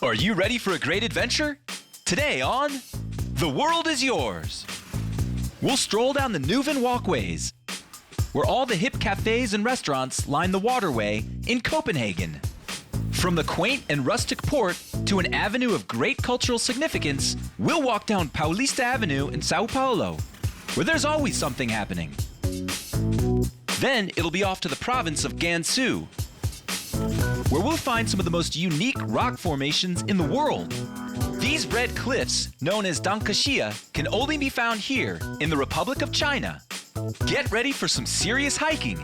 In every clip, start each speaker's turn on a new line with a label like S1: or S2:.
S1: Are you ready for a great adventure? Today on The World is Yours. We'll stroll down the Nyhavn walkways, where all the hip cafes and restaurants line the waterway in Copenhagen. From the quaint and rustic port to an avenue of great cultural significance, we'll walk down Paulista Avenue in Sao Paulo, where there's always something happening. Then it'll be off to the province of Gansu, where we'll find some of the most unique rock formations in the world. These red cliffs, known as Danxia, can only be found here in the Republic of China. Get ready for some serious hiking.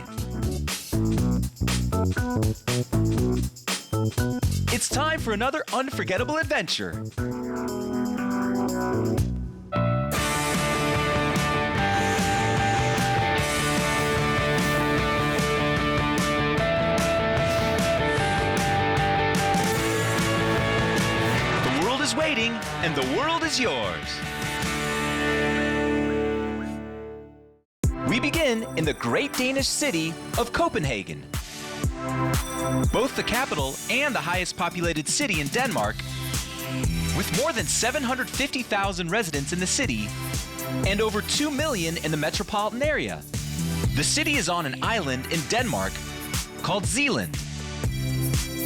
S1: It's time for another unforgettable adventure. Waiting, and the world is yours. We begin in the great Danish city of Copenhagen. Both the capital and the highest populated city in Denmark, with more than 750,000 residents in the city and over 2 million in the metropolitan area. The city is on an island in Denmark called Zealand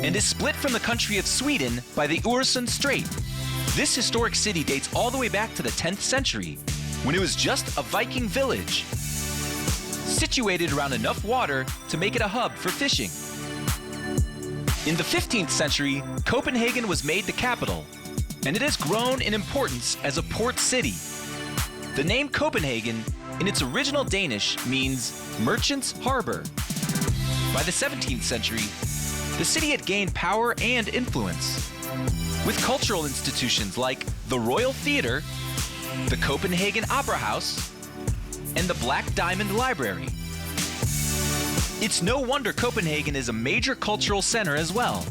S1: and is split from the country of Sweden by the Øresund Strait. This historic city dates all the way back to the 10th century, when it was just a Viking village, situated around enough water to make it a hub for fishing. In the 15th century, Copenhagen was made the capital, and it has grown in importance as a port city. The name Copenhagen, in its original Danish, means merchant's harbor. By the 17th century, the city had gained power and influence, with cultural institutions like the Royal Theatre, the Copenhagen Opera House, and the Black Diamond Library. It's no wonder Copenhagen is a major cultural center as well.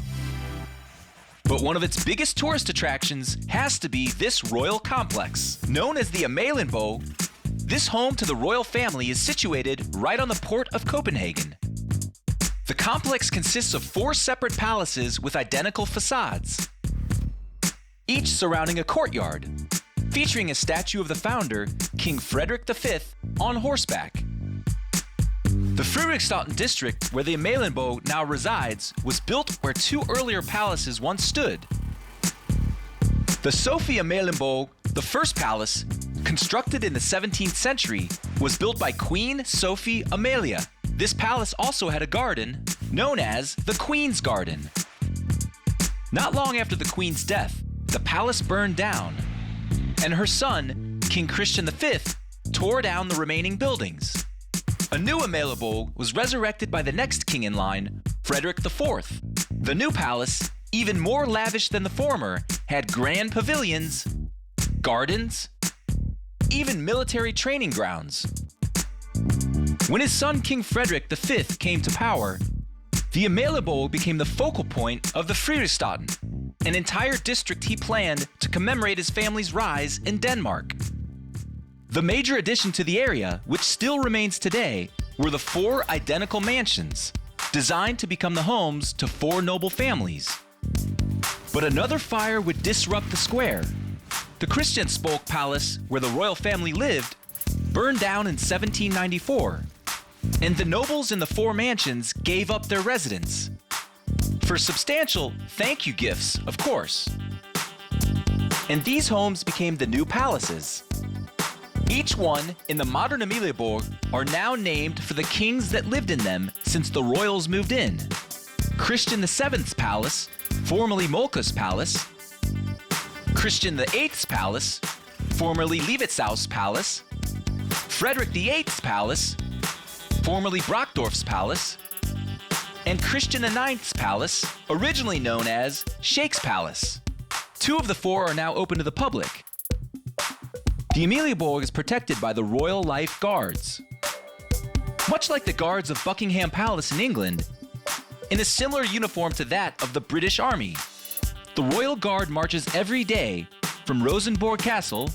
S1: But one of its biggest tourist attractions has to be this royal complex. Known as the Amalienborg, this home to the royal family is situated right on the port of Copenhagen. The complex consists of 4 separate palaces with identical facades, each surrounding a courtyard, featuring a statue of the founder, King Frederik V, on horseback. The Frederiksstaden district, where the Amalienborg now resides, was built where 2 earlier palaces once stood. The Sofie Amalienborg, the first palace, constructed in the 17th century, was built by Queen Sophie Amalia. This palace also had a garden known as the Queen's Garden. Not long after the Queen's death, the palace burned down, and her son, King Christian V, tore down the remaining buildings. A new Amalienborg was resurrected by the next king in line, Frederik IV. The new palace, even more lavish than the former, had grand pavilions, gardens, even military training grounds. When his son King Frederik V came to power, the Amalienborg became the focal point of the Frederiksstaden, an entire district he planned to commemorate his family's rise in Denmark. The major addition to the area, which still remains today, were the 4 identical mansions, designed to become the homes to 4 noble families. But another fire would disrupt the square. The Christiansborg Palace, where the royal family lived, burned down in 1794, and the nobles in the 4 mansions gave up their residence. For substantial thank you gifts, of course. And these homes became the new palaces. Each one in the modern Amalienborg are now named for the kings that lived in them since the royals moved in. Christian VII's palace, formerly Moltke's palace. Christian VIII's palace, formerly Levetzaus palace. Frederick VIII's palace, formerly Brockdorf's palace. And Christian IX's palace, originally known as Sheikh's Palace. 2 of the 4 are now open to the public. The Amalienborg is protected by the Royal Life Guards. Much like the guards of Buckingham Palace in England, in a similar uniform to that of the British Army, the Royal Guard marches every day from Rosenborg Castle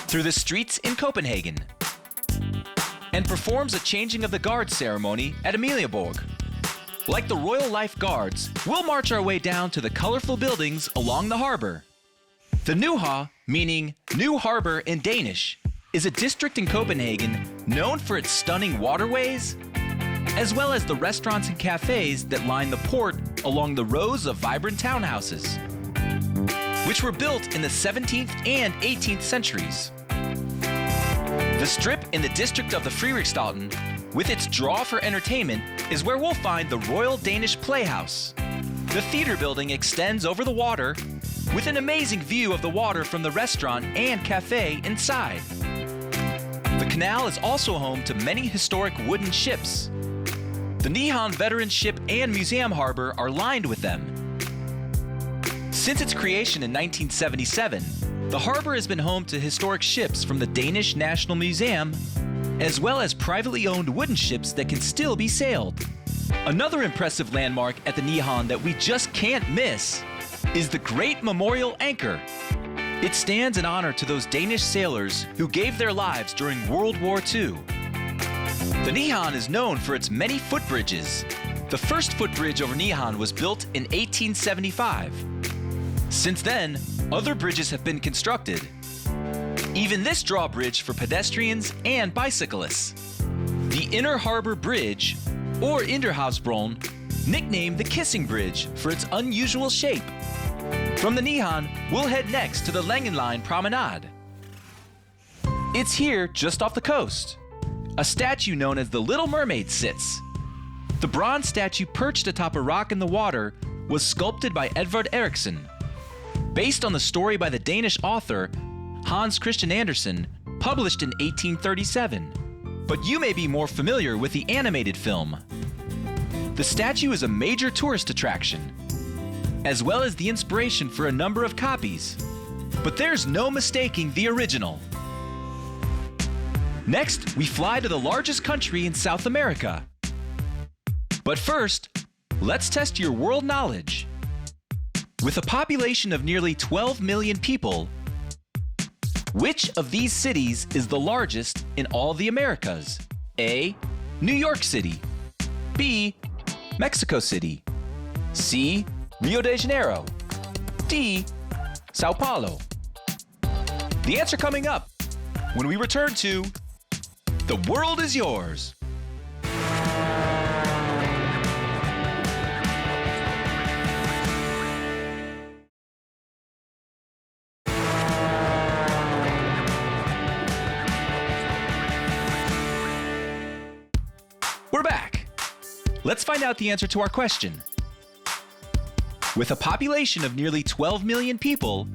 S1: through the streets in Copenhagen and performs a changing of the guard ceremony at Amalienborg. Like the Royal Life Guards, we'll march our way down to the colorful buildings along the harbor. The Nyhavn, meaning New Harbor in Danish, is a district in Copenhagen known for its stunning waterways, as well as the restaurants and cafes that line the port along the rows of vibrant townhouses, which were built in the 17th and 18th centuries. The strip in the district of the Frederiksstaden, with its draw for entertainment, is where we'll find the Royal Danish Playhouse. The theater building extends over the water, with an amazing view of the water from the restaurant and cafe inside. The canal is also home to many historic wooden ships. The Nyhavn Veteran Ship and Museum Harbor are lined with them. Since its creation in 1977, the harbor has been home to historic ships from the Danish National Museum, as well as privately owned wooden ships that can still be sailed. Another impressive landmark at the Nyhavn that we just can't miss is the Great Memorial Anchor. It stands in honor to those Danish sailors who gave their lives during World War II. The Nyhavn is known for its many footbridges. The first footbridge over Nyhavn was built in 1875. Since then, other bridges have been constructed. Even this drawbridge for pedestrians and bicyclists. The Inner Harbor Bridge, or Inderhavsbron, nicknamed the Kissing Bridge for its unusual shape. From the Nyhavn, we'll head next to the Langenline Promenade. It's here just off the coast. A statue known as the Little Mermaid sits. The bronze statue perched atop a rock in the water was sculpted by Edvard Eriksson. Based on the story by the Danish author Hans Christian Andersen, published in 1837. But you may be more familiar with the animated film. The statue is a major tourist attraction, as well as the inspiration for a number of copies. But there's no mistaking the original. Next, we fly to the largest country in South America. But first, let's test your world knowledge. With a population of nearly 12 million people, which of these cities is the largest in all the Americas? A. New York City. B. Mexico City. C. Rio de Janeiro. D. Sao Paulo. The answer coming up when we return to The World is Yours. We're back. Let's find out the answer to our question. With a population of nearly 12 million people,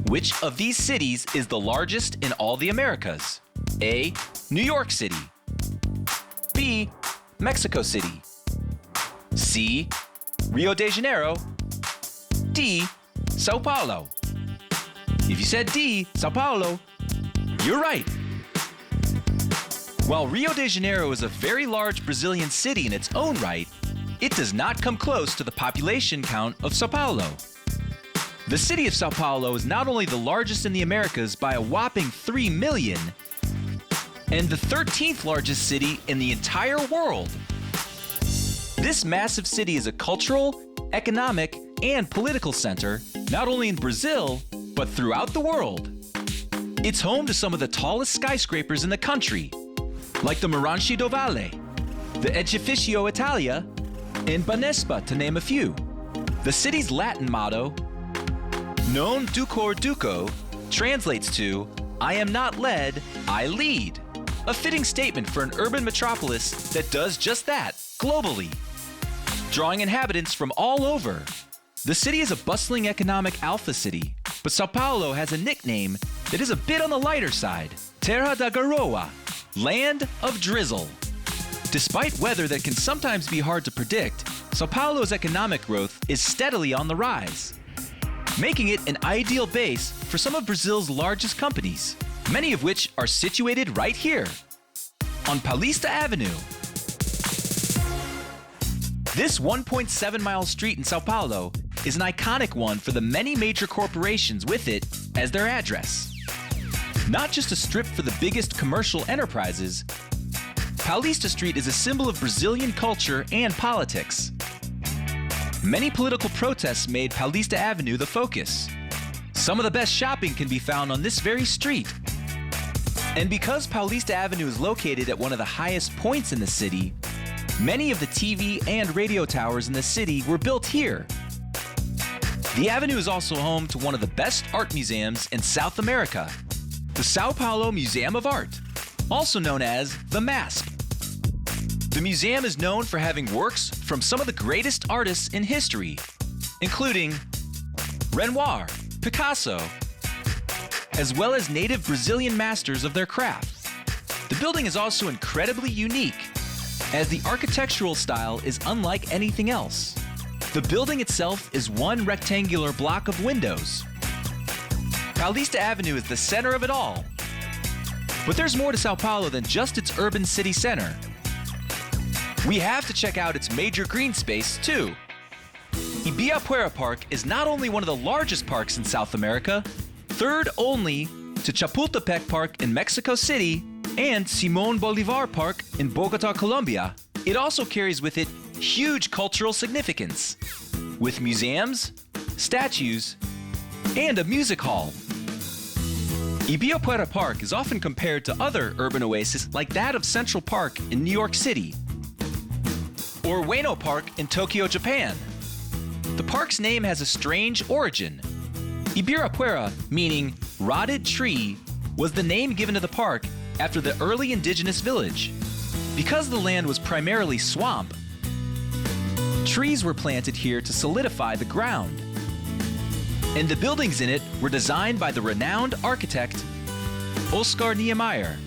S1: which of these cities is the largest in all the Americas? A. New York City. B. Mexico City. C. Rio de Janeiro. D. Sao Paulo. If you said D, Sao Paulo, you're right. While Rio de Janeiro is a very large Brazilian city in its own right, it does not come close to the population count of Sao Paulo. The city of Sao Paulo is not only the largest in the Americas by a whopping 3 million, and the 13th largest city in the entire world. This massive city is a cultural, economic, and political center, not only in Brazil, but throughout the world. It's home to some of the tallest skyscrapers in the country, like the Mirante do Vale, the Edifício Italia, and Banespa, to name a few. The city's Latin motto, Non ducor duco, translates to, I am not led, I lead. A fitting statement for an urban metropolis that does just that, globally. Drawing inhabitants from all over. The city is a bustling economic alpha city, but Sao Paulo has a nickname that is a bit on the lighter side, Terra da Garoa, land of drizzle. Despite weather that can sometimes be hard to predict, Sao Paulo's economic growth is steadily on the rise, making it an ideal base for some of Brazil's largest companies, many of which are situated right here, on Paulista Avenue. This 1.7-mile street in Sao Paulo is an iconic one for the many major corporations with it as their address. Not just a strip for the biggest commercial enterprises, Paulista Street is a symbol of Brazilian culture and politics. Many political protests made Paulista Avenue the focus. Some of the best shopping can be found on this very street. And because Paulista Avenue is located at one of the highest points in the city, many of the TV and radio towers in the city were built here. The avenue is also home to one of the best art museums in South America, the Sao Paulo Museum of Art, also known as the MASP. The museum is known for having works from some of the greatest artists in history, including Renoir, Picasso, as well as native Brazilian masters of their craft. The building is also incredibly unique, as the architectural style is unlike anything else. The building itself is one rectangular block of windows. Paulista Avenue is the center of it all. But there's more to Sao Paulo than just its urban city center. We have to check out its major green space, too. Ibirapuera Park is not only one of the largest parks in South America, third only to Chapultepec Park in Mexico City and Simón Bolívar Park in Bogotá, Colombia, it also carries with it huge cultural significance, with museums, statues, and a music hall. Ibirapuera Park is often compared to other urban oases like that of Central Park in New York City, or Ueno Park in Tokyo, Japan. The park's name has a strange origin. Ibirapuera, meaning rotted tree, was the name given to the park after the early indigenous village. Because the land was primarily swamp, trees were planted here to solidify the ground. And the buildings in it were designed by the renowned architect Oscar Niemeyer.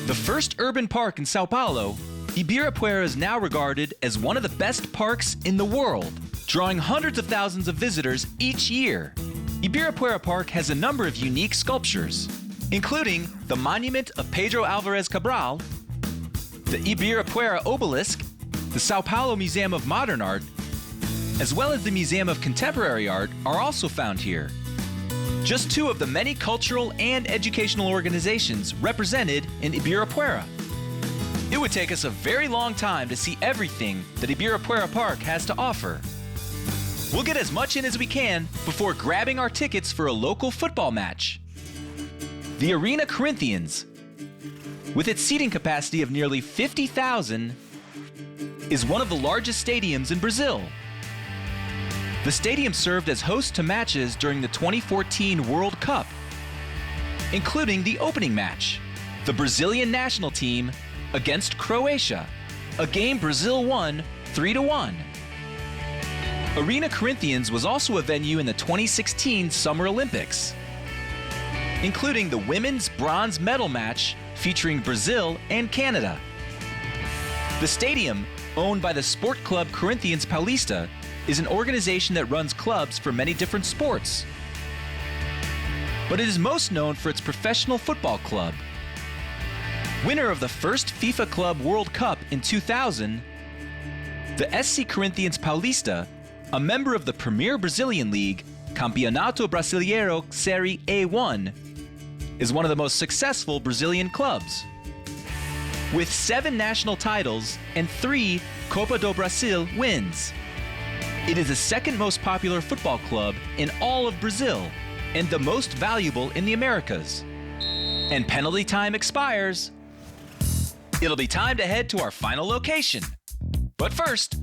S1: The first urban park in Sao Paulo, Ibirapuera is now regarded as one of the best parks in the world, drawing hundreds of thousands of visitors each year. Ibirapuera Park has a number of unique sculptures, including the monument of Pedro Alvarez Cabral, the Ibirapuera Obelisk, the Sao Paulo Museum of Modern Art, as well as the Museum of Contemporary Art are also found here. Just two of the many cultural and educational organizations represented in Ibirapuera. It would take us a very long time to see everything that Ibirapuera Park has to offer. We'll get as much in as we can before grabbing our tickets for a local football match. The Arena Corinthians, with its seating capacity of nearly 50,000, is one of the largest stadiums in Brazil. The stadium served as host to matches during the 2014 World Cup, including the opening match, the Brazilian national team against Croatia, a game Brazil won 3-1. Arena Corinthians was also a venue in the 2016 Summer Olympics, including the women's bronze medal match featuring Brazil and Canada. The stadium, owned by the sport club Corinthians Paulista, is an organization that runs clubs for many different sports. But it is most known for its professional football club. Winner of the first FIFA Club World Cup in 2000, the SC Corinthians Paulista, a member of the Premier Brazilian League, Campeonato Brasileiro Série A1, is one of the most successful Brazilian clubs. With 7 national titles and 3 Copa do Brasil wins, it is the second most popular football club in all of Brazil and the most valuable in the Americas. And penalty time expires. It'll be time to head to our final location. But first,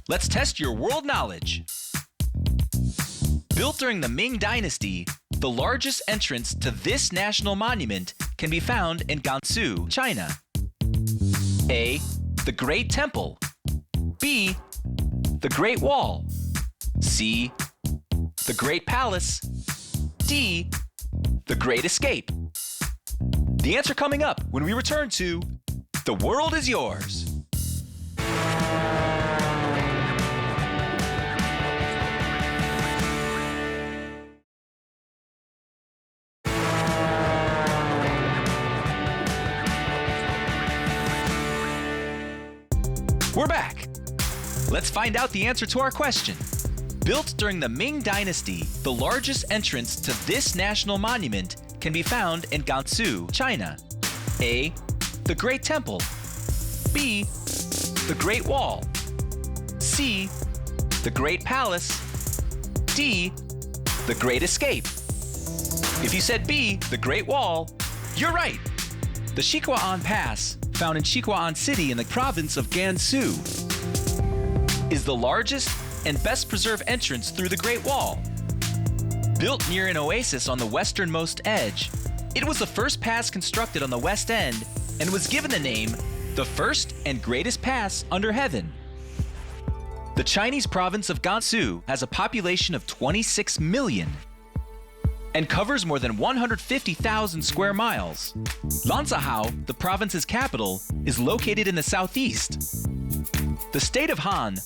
S1: let's test your world knowledge. Built during the Ming Dynasty, the largest entrance to this national monument can be found in Gansu, China. A. The Great Temple. B. The Great Wall. C. The Great Palace. D. The Great Escape. The answer coming up when we return to The World is Yours. We're back. Let's find out the answer to our question. Built during the Ming Dynasty, the largest entrance to this national monument can be found in Gansu, China. A. The Great Temple. B, the Great Wall, C, the Great Palace, D, the Great Escape. If you said B, the Great Wall, you're right. The Shiquan Pass, found in Shiquan City in the province of Gansu, is the largest and best preserved entrance through the Great Wall. Built near an oasis on the westernmost edge, it was the first pass constructed on the west end and was given the name the first and greatest pass under heaven. The Chinese province of Gansu has a population of 26 million and covers more than 150,000 square miles. Lanzhou, the province's capital, is located in the southeast. The state of Han,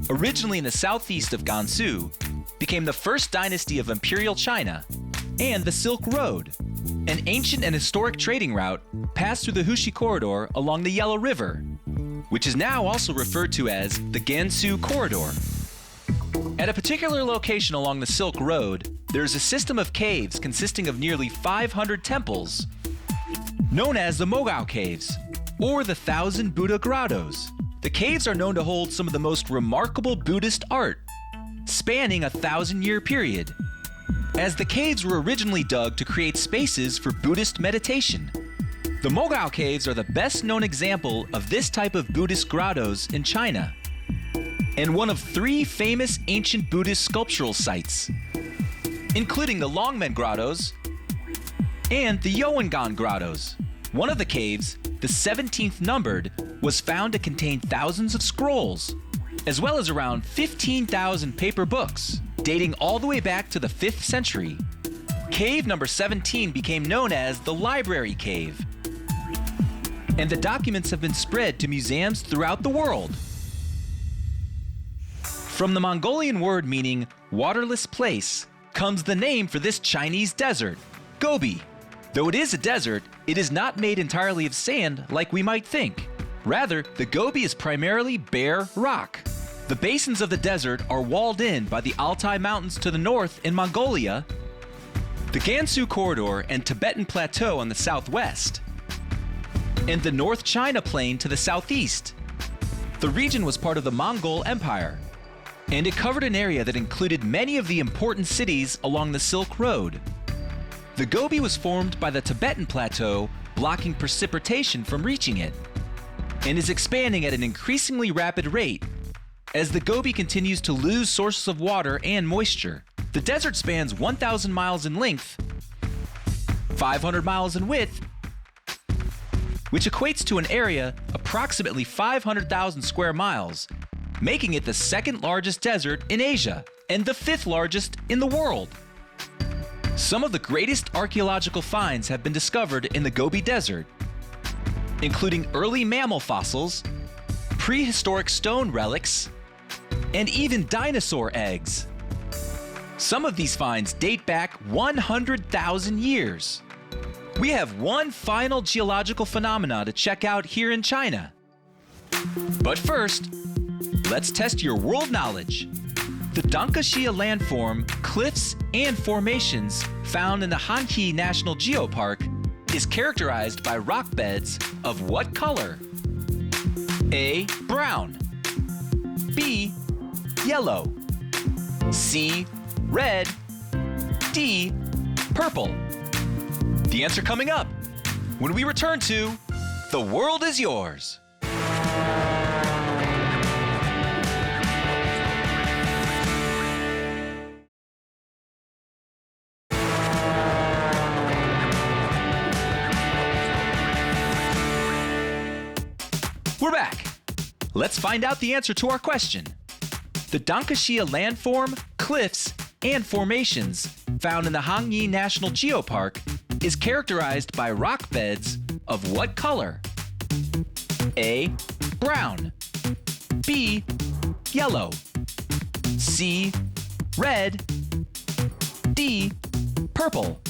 S1: originally in the southeast of Gansu, became the first dynasty of Imperial China, and the Silk Road, an ancient and historic trading route, passed through the Hushi Corridor along the Yellow River, which is now also referred to as the Gansu Corridor. At a particular location along the Silk Road, there is a system of caves consisting of nearly 500 temples, known as the Mogao Caves, or the 1,000 Buddha Grottos. The caves are known to hold some of the most remarkable Buddhist art, spanning a 1,000-year period, as the caves were originally dug to create spaces for Buddhist meditation. The Mogao Caves are the best-known example of this type of Buddhist grottos in China, and one of 3 famous ancient Buddhist sculptural sites, including the Longmen Grottos and the Yoangan Grottos. One of the caves, the 17th numbered, was found to contain thousands of scrolls, as well as around 15,000 paper books, dating all the way back to the 5th century. Cave number 17 became known as the Library Cave, and the documents have been spread to museums throughout the world. From the Mongolian word meaning waterless place comes the name for this Chinese desert, Gobi. Though it is a desert, it is not made entirely of sand like we might think. Rather, the Gobi is primarily bare rock. The basins of the desert are walled in by the Altai Mountains to the north in Mongolia, the Gansu Corridor and Tibetan Plateau on the southwest, and the North China Plain to the southeast. The region was part of the Mongol Empire, and it covered an area that included many of the important cities along the Silk Road. The Gobi was formed by the Tibetan Plateau blocking precipitation from reaching it, and is expanding at an increasingly rapid rate as the Gobi continues to lose sources of water and moisture. The desert spans 1,000 miles in length, 500 miles in width, which equates to an area approximately 500,000 square miles, making it the 2nd largest desert in Asia and the 5th largest in the world. Some of the greatest archaeological finds have been discovered in the Gobi Desert, including early mammal fossils, prehistoric stone relics, and even dinosaur eggs. Some of these finds date back 100,000 years. We have one final geological phenomena to check out here in China. But first, let's test your world knowledge. The Danxia landform, cliffs, and formations found in the Nyhavn National Geopark is characterized by rock beds of what color? A, brown, B, yellow, C, red, D, purple. The answer coming up when we return to The World is Yours. We're back. Let's find out the answer to our question. The Danxia landform, cliffs, and formations found in the Nyhavn National Geopark is characterized by rock beds of what color? A, brown, B, yellow, C, red, D, purple.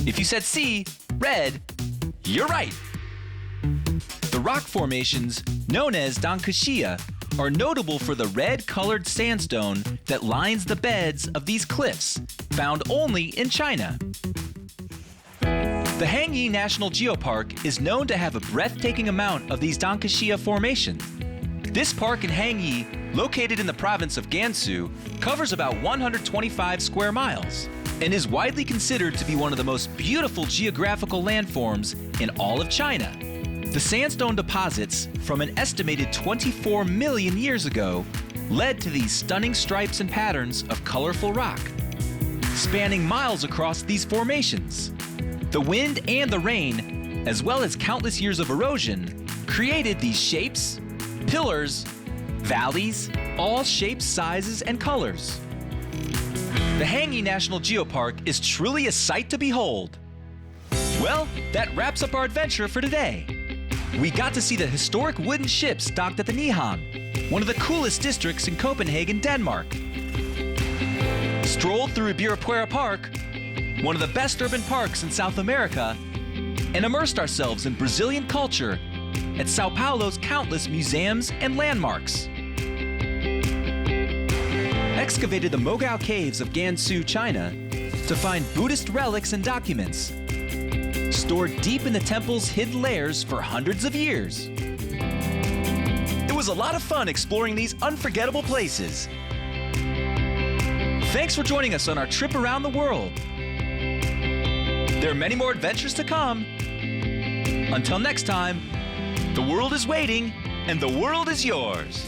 S1: If you said C, red, you're right. The rock formations, known as Danxia, are notable for the red-colored sandstone that lines the beds of these cliffs, found only in China. The Hangyi National Geopark is known to have a breathtaking amount of these Danxia formations. This park in Hangyi, located in the province of Gansu, covers about 125 square miles and is widely considered to be one of the most beautiful geographical landforms in all of China. The sandstone deposits from an estimated 24 million years ago led to these stunning stripes and patterns of colorful rock, spanning miles across these formations. The wind and the rain, as well as countless years of erosion, created these shapes, pillars, valleys, all shapes, sizes, and colors. The Hangyi National Geopark is truly a sight to behold. Well, that wraps up our adventure for today. We got to see the historic wooden ships docked at the Nyhavn, one of the coolest districts in Copenhagen, Denmark. Strolled through Ibirapuera Park, one of the best urban parks in South America, and immersed ourselves in Brazilian culture at Sao Paulo's countless museums and landmarks. Excavated the Mogao Caves of Gansu, China, to find Buddhist relics and documents stored deep in the temple's hidden layers for hundreds of years. It was a lot of fun exploring these unforgettable places. Thanks for joining us on our trip around the world. There are many more adventures to come. Until next time, the world is waiting and the world is yours.